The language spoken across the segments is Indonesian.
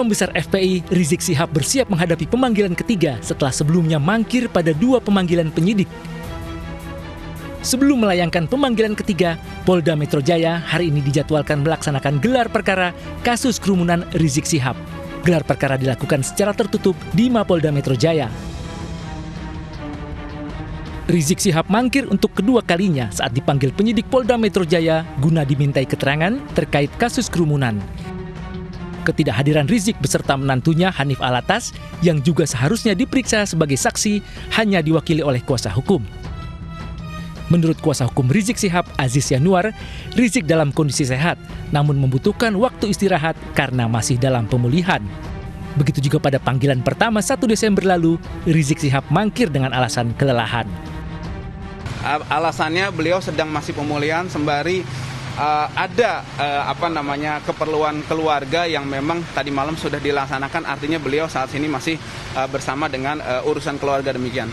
Ketua Besar FPI, Rizik Syihab bersiap menghadapi pemanggilan ketiga setelah sebelumnya mangkir pada 2 pemanggilan penyidik. Sebelum melayangkan pemanggilan ketiga, Polda Metro Jaya hari ini dijadwalkan melaksanakan gelar perkara kasus kerumunan Rizik Syihab. Gelar perkara dilakukan secara tertutup di Mapolda Metro Jaya. Rizik Syihab mangkir untuk kedua kalinya saat dipanggil penyidik Polda Metro Jaya guna dimintai keterangan terkait kasus kerumunan. Ketidakhadiran Rizik beserta menantunya Hanif Alatas yang juga seharusnya diperiksa sebagai saksi hanya diwakili oleh kuasa hukum. Menurut kuasa hukum Rizik Syihab, Aziz Yanuar, Rizik dalam kondisi sehat namun membutuhkan waktu istirahat karena masih dalam pemulihan. Begitu juga pada panggilan pertama 1 Desember lalu, Rizik Syihab mangkir dengan alasan kelelahan. Alasannya beliau sedang masih pemulihan sembari ada keperluan keluarga yang memang tadi malam sudah dilaksanakan, artinya beliau saat ini masih bersama dengan urusan keluarga demikian.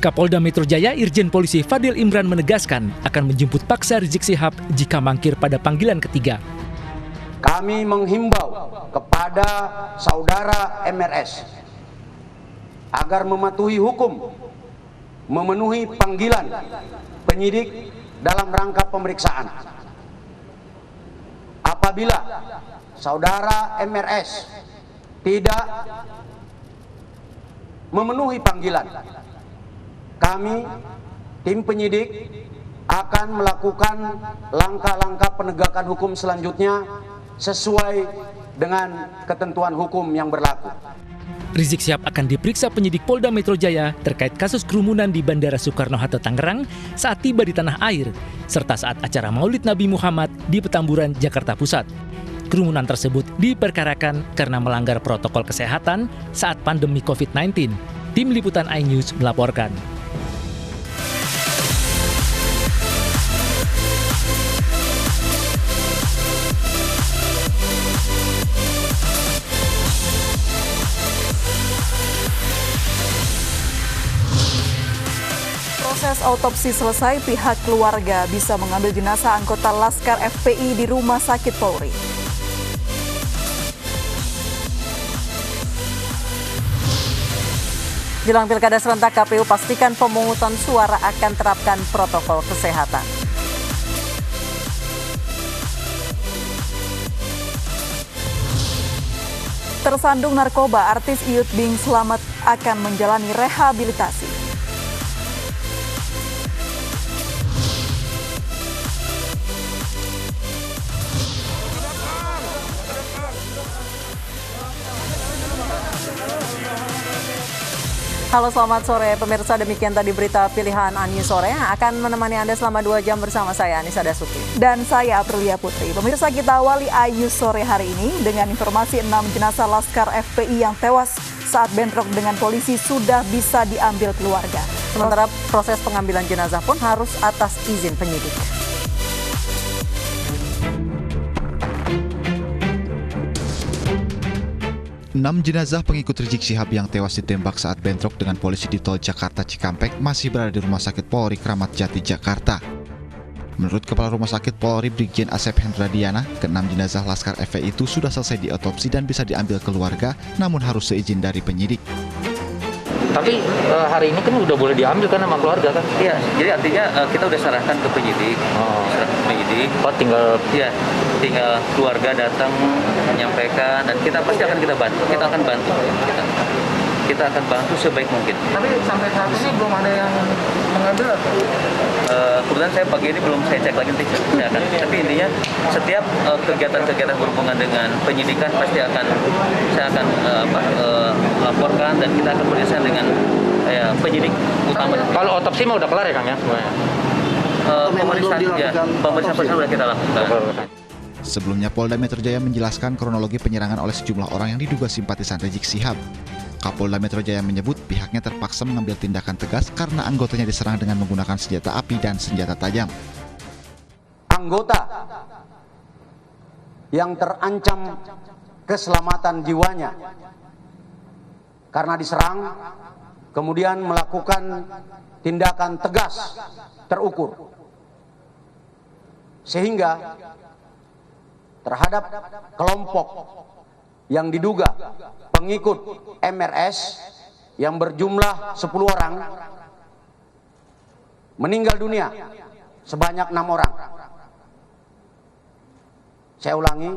Kapolda Metro Jaya Irjen Polisi Fadil Imran menegaskan akan menjemput paksa Rizik Syihab jika mangkir pada panggilan ketiga. Kami menghimbau kepada saudara MRS agar mematuhi hukum, memenuhi panggilan penyidik dalam rangka pemeriksaan. Apabila saudara MRS tidak memenuhi panggilan, kami tim penyidik akan melakukan langkah-langkah penegakan hukum selanjutnya sesuai dengan ketentuan hukum yang berlaku. Rizik Syihab akan diperiksa penyidik Polda Metro Jaya terkait kasus kerumunan di Bandara Soekarno-Hatta Tangerang saat tiba di tanah air, serta saat acara Maulid Nabi Muhammad di Petamburan, Jakarta Pusat. Kerumunan tersebut diperkarakan karena melanggar protokol kesehatan saat pandemi COVID-19. Tim Liputan iNews melaporkan. Proses autopsi selesai, pihak keluarga bisa mengambil jenazah anggota Laskar FPI di Rumah Sakit Polri. Jelang Pilkada serentak, KPU pastikan pemungutan suara akan terapkan protokol kesehatan. Tersandung narkoba, artis Iyut Bing Slamet akan menjalani rehabilitasi. Halo, selamat sore pemirsa, demikian tadi berita pilihan iNews sore yang akan menemani Anda selama 2 jam bersama saya Anissa Dasuki. Dan saya Aprilia Putri. Pemirsa, kita awali iNews sore hari ini dengan informasi 6 jenazah Laskar FPI yang tewas saat bentrok dengan polisi sudah bisa diambil keluarga. Sementara proses pengambilan jenazah pun harus atas izin penyidik. Enam jenazah pengikut Rizik Syihab yang tewas ditembak saat bentrok dengan polisi di tol Jakarta Cikampek masih berada di Rumah Sakit Polri Kramat Jati, Jakarta. Menurut Kepala Rumah Sakit Polri Brigjen Asep Hendradiana, ke-6 jenazah Laskar FPI itu sudah selesai diotopsi dan bisa diambil keluarga, namun harus seizin dari penyidik. Tapi hari ini kan udah boleh diambil kan sama keluarga kan? Iya, jadi artinya kita udah serahkan ke penyidik. Tinggal keluarga datang menyampaikan dan kita pasti akan kita bantu. Kita akan bantu. Kita akan bantu sebaik mungkin. Tapi sampai saat ini belum ada yang mengambil atau? Kebetulan saya pagi ini belum saya cek lagi nanti saya akan. Tapi intinya setiap kegiatan-kegiatan berhubungan dengan penyidikan pasti saya akan laporkan dan kita akan bekerjasama dengan penyidik utama. Kalau otopsi mah udah kelar ya Kang ya semuanya? Pemeriksaan sudah kita lakukan. Sebelumnya Polda Metro Jaya menjelaskan kronologi penyerangan oleh sejumlah orang yang diduga simpatisan Rizik Syihab. Kapolda Metro Jaya menyebut pihaknya terpaksa mengambil tindakan tegas karena anggotanya diserang dengan menggunakan senjata api dan senjata tajam. Anggota yang terancam keselamatan jiwanya karena diserang, kemudian melakukan tindakan tegas, terukur, sehingga terhadap kelompok yang diduga pengikut MRS yang berjumlah 10 orang meninggal dunia sebanyak 6 orang. Saya ulangi,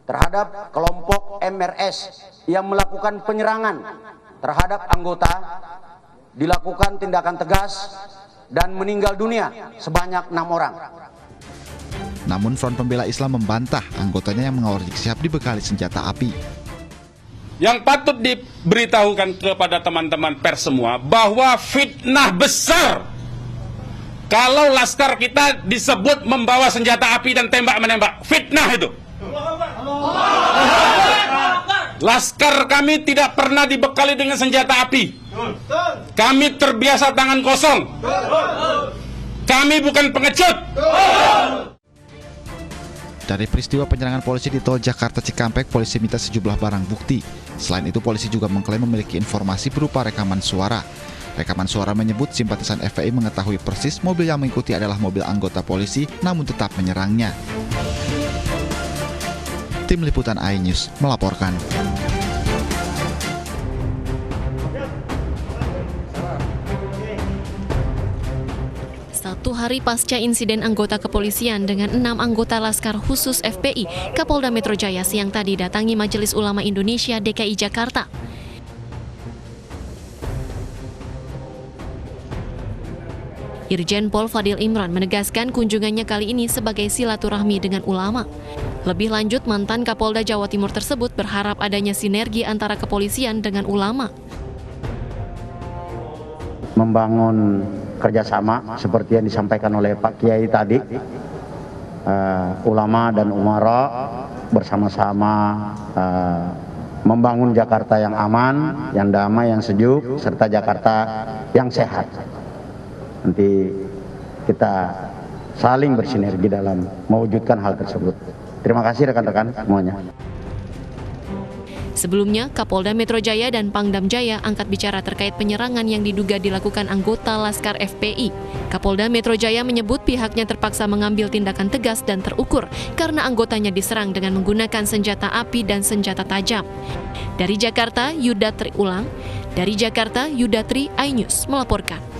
terhadap kelompok MRS yang melakukan penyerangan terhadap anggota dilakukan tindakan tegas dan meninggal dunia sebanyak 6 orang. Namun Front Pembela Islam membantah anggotanya yang mengawal Rizik Syihab dibekali senjata api. Yang patut diberitahukan kepada teman-teman pers semua bahwa fitnah besar kalau laskar kita disebut membawa senjata api dan tembak-menembak. Fitnah itu. Laskar kami tidak pernah dibekali dengan senjata api. Kami terbiasa tangan kosong. Kami bukan pengecut. Dari peristiwa penyerangan polisi di tol Jakarta Cikampek, polisi minta sejumlah barang bukti. Selain itu, polisi juga mengklaim memiliki informasi berupa rekaman suara. Rekaman suara menyebut simpatisan FPI mengetahui persis mobil yang mengikuti adalah mobil anggota polisi, namun tetap menyerangnya. Tim Liputan iNews melaporkan. Satu hari pasca insiden anggota kepolisian dengan 6 anggota Laskar Khusus FPI, Kapolda Metro Jaya siang tadi datangi Majelis Ulama Indonesia DKI Jakarta. Irjen Pol Fadil Imran menegaskan kunjungannya kali ini sebagai silaturahmi dengan ulama. Lebih lanjut, mantan Kapolda Jawa Timur tersebut berharap adanya sinergi antara kepolisian dengan ulama. Membangun kerjasama seperti yang disampaikan oleh Pak Kiai tadi, ulama dan umara bersama-sama membangun Jakarta yang aman, yang damai, yang sejuk, serta Jakarta yang sehat. Nanti kita saling bersinergi dalam mewujudkan hal tersebut. Terima kasih rekan-rekan semuanya. Sebelumnya, Kapolda Metro Jaya dan Pangdam Jaya angkat bicara terkait penyerangan yang diduga dilakukan anggota Laskar FPI. Kapolda Metro Jaya menyebut pihaknya terpaksa mengambil tindakan tegas dan terukur karena anggotanya diserang dengan menggunakan senjata api dan senjata tajam. Dari Jakarta, Yudatri Ulang. Dari Jakarta, Yudatri iNews melaporkan.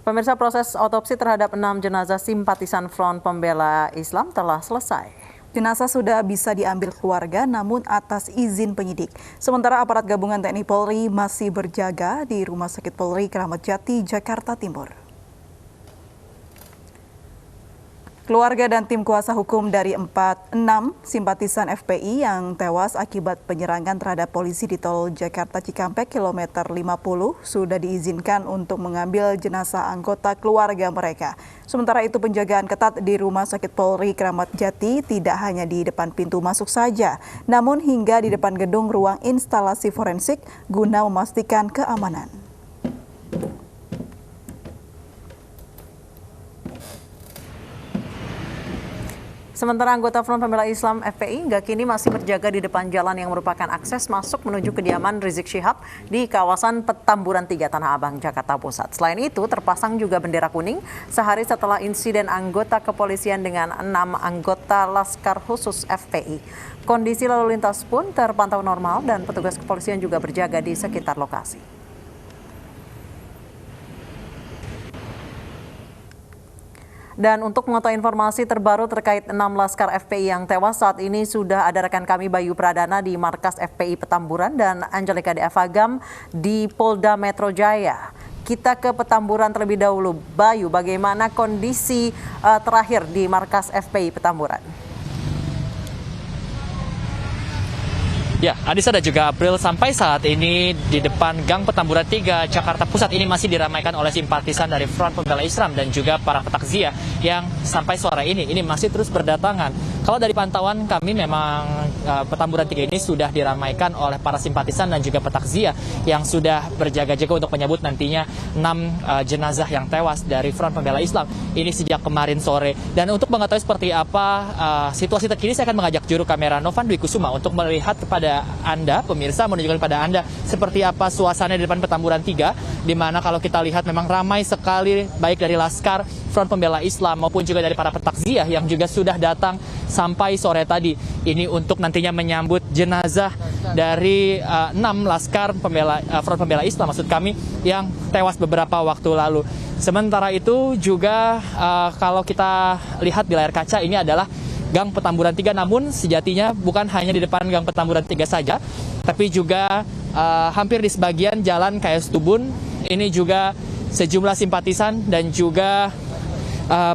Pemirsa, proses otopsi terhadap 6 jenazah simpatisan Front Pembela Islam telah selesai. Jenazah sudah bisa diambil keluarga namun atas izin penyidik. Sementara aparat gabungan TNI Polri masih berjaga di Rumah Sakit Polri Kramat Jati, Jakarta Timur. Keluarga dan tim kuasa hukum dari 6 simpatisan FPI yang tewas akibat penyerangan terhadap polisi di tol Jakarta Cikampek kilometer 50 sudah diizinkan untuk mengambil jenazah anggota keluarga mereka. Sementara itu penjagaan ketat di Rumah Sakit Polri Kramat Jati tidak hanya di depan pintu masuk saja, namun hingga di depan gedung ruang instalasi forensik guna memastikan keamanan. Sementara anggota Front Pembela Islam FPI hingga kini masih berjaga di depan jalan yang merupakan akses masuk menuju kediaman Rizik Syihab di kawasan Petamburan 3 Tanah Abang, Jakarta Pusat. Selain itu terpasang juga bendera kuning sehari setelah insiden anggota kepolisian dengan 6 anggota Laskar Khusus FPI. Kondisi lalu lintas pun terpantau normal dan petugas kepolisian juga berjaga di sekitar lokasi. Dan untuk mengetahui informasi terbaru terkait 6 Laskar FPI yang tewas saat ini sudah ada rekan kami Bayu Pradana di Markas FPI Petamburan dan Angelika D. Afagam di Polda Metro Jaya. Kita ke Petamburan terlebih dahulu. Bayu, bagaimana kondisi terakhir di Markas FPI Petamburan? Ya, Anissa dan juga April, sampai saat ini di depan Gang Petamburan 3, Jakarta Pusat ini masih diramaikan oleh simpatisan dari Front Pembela Islam dan juga para petakziah yang sampai sore ini masih terus berdatangan. Kalau dari pantauan kami memang Petamburan 3 ini sudah diramaikan oleh para simpatisan dan juga petakziah yang sudah berjaga-jaga untuk menyambut nantinya 6 jenazah yang tewas dari Front Pembela Islam ini sejak kemarin sore. Dan untuk mengetahui seperti apa situasi terkini, saya akan mengajak juru kamera Novan Dwi Kusuma untuk melihat kepada Anda, pemirsa, menunjukkan kepada Anda seperti apa suasana di depan Petamburan 3, di mana kalau kita lihat memang ramai sekali baik dari Laskar, Front Pembela Islam maupun juga dari para petakziah yang juga sudah datang sampai sore tadi. Ini untuk nantinya menyambut jenazah dari 6 laskar Front Pembela Islam maksud kami yang tewas beberapa waktu lalu. Sementara itu juga kalau kita lihat di layar kaca ini adalah Gang Petamburan 3, namun sejatinya bukan hanya di depan Gang Petamburan 3 saja, tapi juga hampir di sebagian jalan KS Tubun. Ini juga sejumlah simpatisan dan juga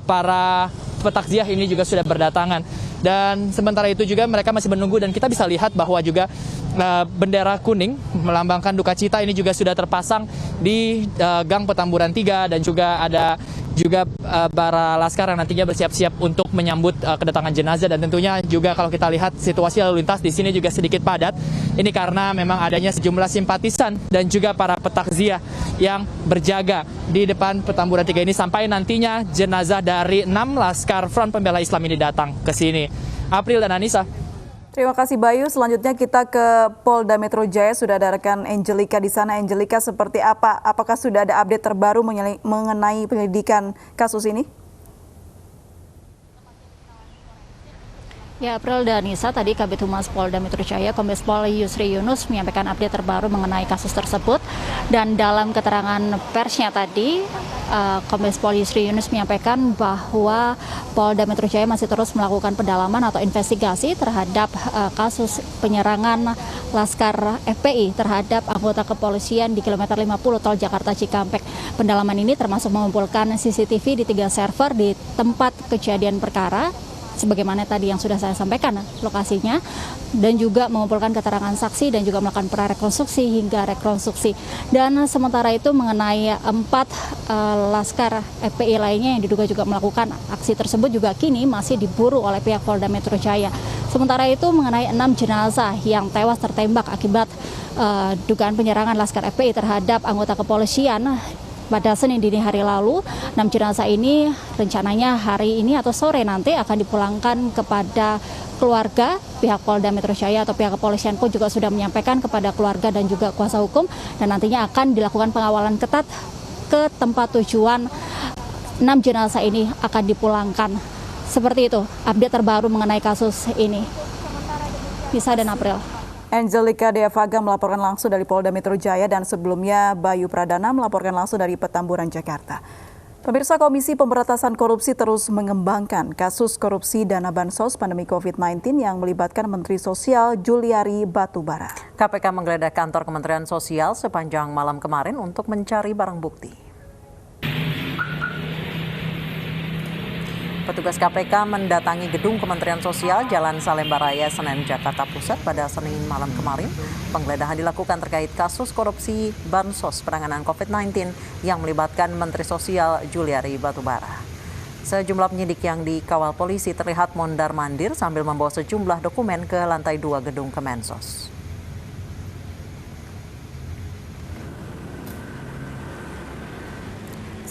para petakziah ini juga sudah berdatangan. Dan sementara itu juga mereka masih menunggu, dan kita bisa lihat bahwa juga bendera kuning melambangkan duka cita ini juga sudah terpasang di Gang Petamburan 3, dan juga ada juga para laskar yang nantinya bersiap-siap untuk menyambut kedatangan jenazah. Dan tentunya juga kalau kita lihat situasi lalu lintas di sini juga sedikit padat. Ini karena memang adanya sejumlah simpatisan dan juga para petakziah yang berjaga di depan Petamburan 3 ini sampai nantinya jenazah dari 6 laskar Front Pembela Islam ini datang ke sini. April dan Anissa. Terima kasih Bayu. Selanjutnya kita ke Polda Metro Jaya. Sudah ada rekan Angelika di sana. Angelika, seperti apa? Apakah sudah ada update terbaru mengenai penyelidikan kasus ini? Ya, April dan Nisa, tadi Kabid Humas Polda Metro Jaya, Kombes Pol Yusri Yunus menyampaikan update terbaru mengenai kasus tersebut. Dan dalam keterangan persnya tadi, Kombes Pol Yusri Yunus menyampaikan bahwa Polda Metro Jaya masih terus melakukan pendalaman atau investigasi terhadap kasus penyerangan Laskar FPI terhadap anggota kepolisian di kilometer 50 Tol Jakarta Cikampek. Pendalaman ini termasuk mengumpulkan CCTV di 3 server di tempat kejadian perkara, sebagaimana tadi yang sudah saya sampaikan lokasinya, dan juga mengumpulkan keterangan saksi dan juga melakukan prarekonstruksi hingga rekonstruksi. Dan sementara itu mengenai 4 laskar FPI lainnya yang diduga juga melakukan aksi tersebut juga kini masih diburu oleh pihak Polda Metro Jaya. Sementara itu mengenai 6 jenazah yang tewas tertembak akibat dugaan penyerangan laskar FPI terhadap anggota kepolisian pada Senin dini hari lalu, 6 jenazah ini rencananya hari ini atau sore nanti akan dipulangkan kepada keluarga. Pihak Polda Metro Jaya atau pihak kepolisian pun juga sudah menyampaikan kepada keluarga dan juga kuasa hukum, dan nantinya akan dilakukan pengawalan ketat ke tempat tujuan 6 jenazah ini akan dipulangkan. Seperti itu update terbaru mengenai kasus ini. Nisa dan April. Angelika Deavaga melaporkan langsung dari Polda Metro Jaya, dan sebelumnya Bayu Pradana melaporkan langsung dari Petamburan, Jakarta. Pemirsa, Komisi Pemberantasan Korupsi terus mengembangkan kasus korupsi dana bansos pandemi COVID-19 yang melibatkan Menteri Sosial Juliari Batubara. KPK menggeledah kantor Kementerian Sosial sepanjang malam kemarin untuk mencari barang bukti. Petugas KPK mendatangi gedung Kementerian Sosial Jalan Salemba Raya, Senen, Jakarta Pusat pada Senin malam kemarin. Penggeledahan dilakukan terkait kasus korupsi bansos penanganan COVID-19 yang melibatkan Menteri Sosial Juliari Batubara. Sejumlah penyidik yang dikawal polisi terlihat mondar-mandir sambil membawa sejumlah dokumen ke lantai 2 gedung Kemensos.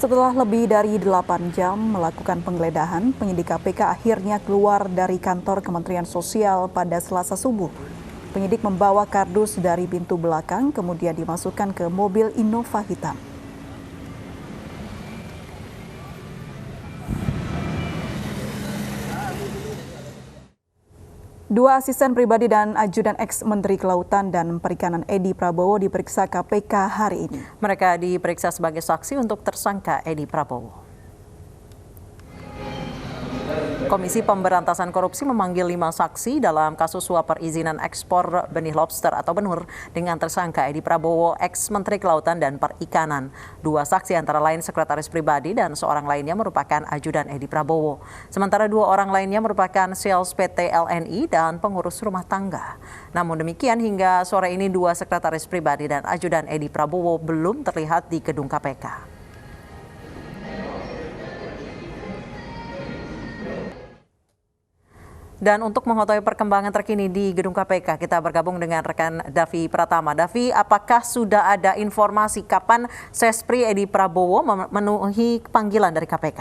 Setelah lebih dari 8 jam melakukan penggeledahan, penyidik KPK akhirnya keluar dari kantor Kementerian Sosial pada Selasa subuh. Penyidik membawa kardus dari pintu belakang, kemudian dimasukkan ke mobil Innova hitam. Dua asisten pribadi dan ajudan ex-Menteri Kelautan dan Perikanan Edi Prabowo diperiksa KPK hari ini. Mereka diperiksa sebagai saksi untuk tersangka Edi Prabowo. Komisi Pemberantasan Korupsi memanggil 5 saksi dalam kasus suap perizinan ekspor benih lobster atau benur dengan tersangka Edi Prabowo, ex-Menteri Kelautan dan Perikanan. 2 saksi antara lain sekretaris pribadi dan seorang lainnya merupakan ajudan Edi Prabowo. Sementara 2 orang lainnya merupakan sales PT LNI dan pengurus rumah tangga. Namun demikian hingga sore ini 2 sekretaris pribadi dan ajudan Edi Prabowo belum terlihat di gedung KPK. Dan untuk mengetahui perkembangan terkini di gedung KPK, kita bergabung dengan rekan Davi Pratama. Davi, apakah sudah ada informasi kapan Sespri Edi Prabowo memenuhi panggilan dari KPK?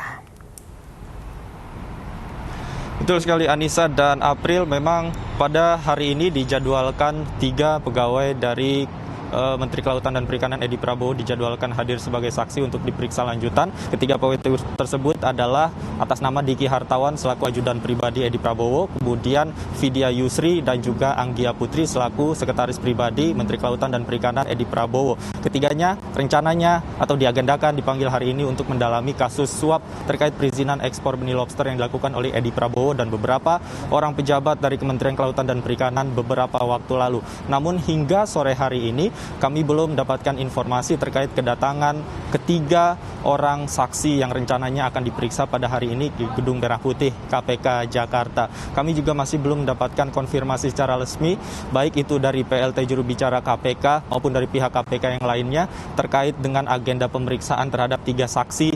Betul sekali Anissa dan April, memang pada hari ini dijadwalkan 3 pegawai dari Menteri Kelautan dan Perikanan Edi Prabowo dijadwalkan hadir sebagai saksi untuk diperiksa lanjutan. Ketiga pegawai tersebut adalah atas nama Diki Hartawan selaku ajudan pribadi Edi Prabowo, kemudian Vidya Yusri dan juga Anggia Putri selaku sekretaris pribadi Menteri Kelautan dan Perikanan Edi Prabowo. Ketiganya rencananya atau diagendakan dipanggil hari ini untuk mendalami kasus suap terkait perizinan ekspor benih lobster yang dilakukan oleh Edi Prabowo dan beberapa orang pejabat dari Kementerian Kelautan dan Perikanan beberapa waktu lalu. Namun hingga sore hari ini kami belum mendapatkan informasi terkait kedatangan ketiga orang saksi yang rencananya akan diperiksa pada hari ini di Gedung Merah Putih KPK Jakarta. Kami juga masih belum mendapatkan konfirmasi secara resmi, baik itu dari PLT juru bicara KPK maupun dari pihak KPK yang lainnya terkait dengan agenda pemeriksaan terhadap tiga saksi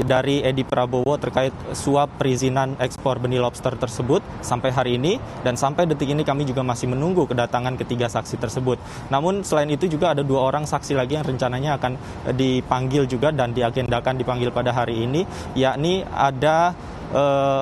dari Edi Prabowo terkait suap perizinan ekspor benih lobster tersebut sampai hari ini, dan sampai detik ini kami juga masih menunggu kedatangan ketiga saksi tersebut. Namun selain itu juga ada dua orang saksi lagi yang rencananya akan dipanggil juga dan diagendakan dipanggil pada hari ini, yakni ada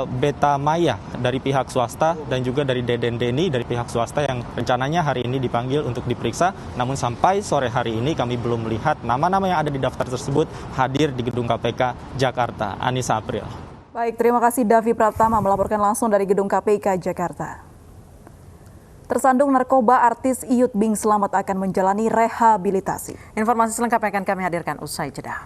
Beta Maya dari pihak swasta dan juga dari Deden Deni dari pihak swasta yang rencananya hari ini dipanggil untuk diperiksa. Namun sampai sore hari ini kami belum melihat nama-nama yang ada di daftar tersebut hadir di Gedung KPK Jakarta. Anissa April. Baik, terima kasih Davi Pratama melaporkan langsung dari Gedung KPK Jakarta. Tersandung narkoba, artis Iyut Bing Slamet akan menjalani rehabilitasi. Informasi selengkapnya akan kami hadirkan usai jeda.